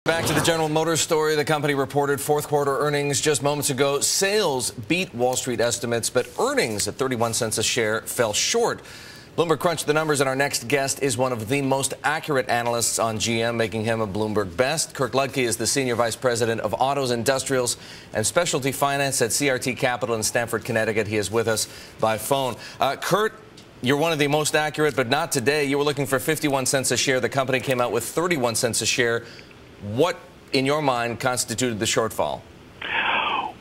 Back to the General Motors story. The company reported fourth quarter earnings just moments ago. Sales beat Wall Street estimates, but earnings at 31 cents a share fell short. Bloomberg crunched the numbers, and our next guest is one of the most accurate analysts on GM, making him a Bloomberg best. Kirk Ludtke is the Senior Vice President of Autos, Industrials, and Specialty Finance at CRT Capital in Stamford, Connecticut. He is with us by phone. Kurt, you're one of the most accurate, but not today. You were looking for 51 cents a share. The company came out with 31 cents a share. What, in your mind, constituted the shortfall?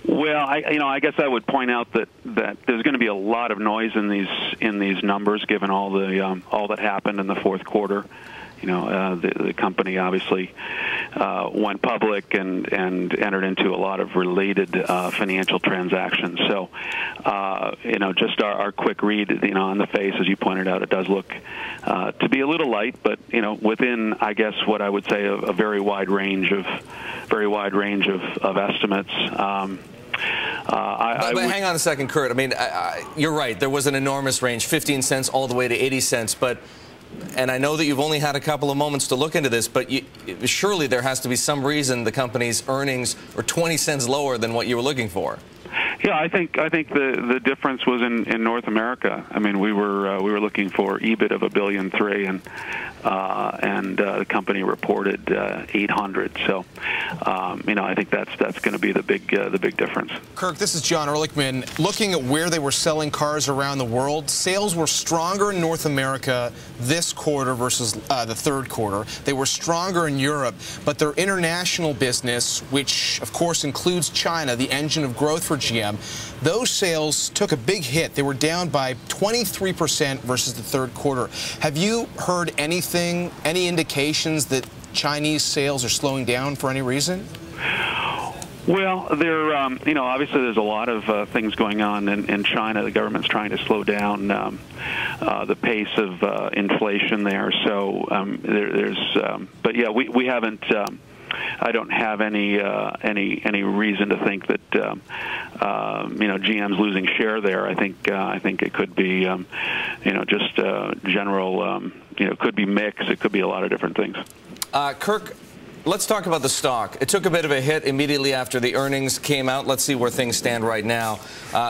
Well, I guess I would point out that there's going to be a lot of noise in these numbers, given all that happened in the fourth quarter. The company obviously went public and entered into a lot of related financial transactions. So, just our quick read, on the face, as you pointed out, it does look to be a little light, but within, I guess, what I would say a very wide range of estimates. But hang on a second, Kurt. I mean, you're right. There was an enormous range, 15 cents all the way to 80 cents. And I know that you've only had a couple of moments to look into this, but surely there has to be some reason the company's earnings were 20 cents lower than what you were looking for. Yeah, I think the difference was in North America. I mean, we were looking for EBIT of $1.3 billion, and the company reported 800. So, I think that's going to be the big difference. Kirk, this is John Erlichman. Looking at where they were selling cars around the world, sales were stronger in North America this quarter versus the third quarter. They were stronger in Europe, but their international business, which of course includes China, the engine of growth for GM, those sales took a big hit. They were down by 23% versus the third quarter. Have you heard anything, any indications that Chinese sales are slowing down for any reason? Well, obviously there's a lot of things going on in China. The government's trying to slow down the pace of inflation there. So but yeah, we haven't. I don't have any reason to think that GM's losing share there. I think it could be just general. It could be mix. It could be a lot of different things. Kirk, let's talk about the stock. It took a bit of a hit immediately after the earnings came out. Let's see where things stand right now.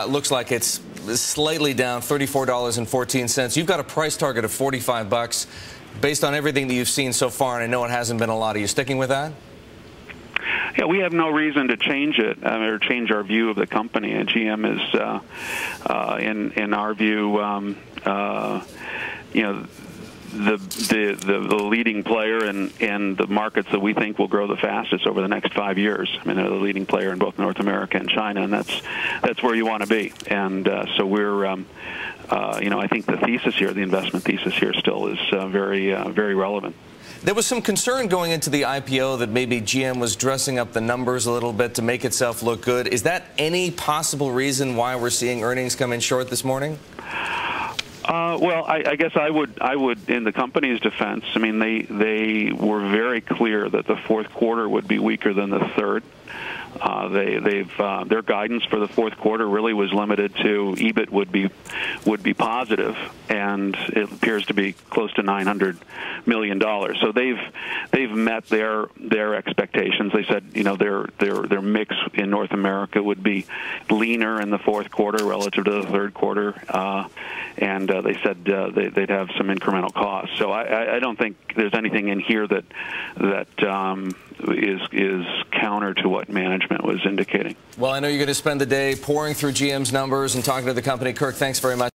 Looks like it's slightly down, $34.14. You've got a price target of $45. Based on everything that you've seen so far, and I know it hasn't been a lot, are you sticking with that? Yeah, we have no reason to change it or change our view of the company. And GM is, in our view, the leading player in the markets that we think will grow the fastest over the next 5 years. I mean, they're the leading player in both North America and China, and that's where you want to be. And so we're, I think the thesis here, the investment thesis here, still is very relevant. There was some concern going into the IPO that maybe GM was dressing up the numbers a little bit to make itself look good. Is that any possible reason why we're seeing earnings come in short this morning? Well, I guess I would, in the company's defense, I mean, they were very clear that the fourth quarter would be weaker than the third. Their guidance for the fourth quarter really was limited to EBIT would be positive, and it appears to be close to $900 million. So they've met their expectations. They said their mix in North America would be leaner in the fourth quarter relative to the third quarter, and they said they'd have some incremental costs. So I don't think there's anything in here that is counter to what management was indicating. Well, I know you're going to spend the day pouring through GM's numbers and talking to the company. Kirk, thanks very much.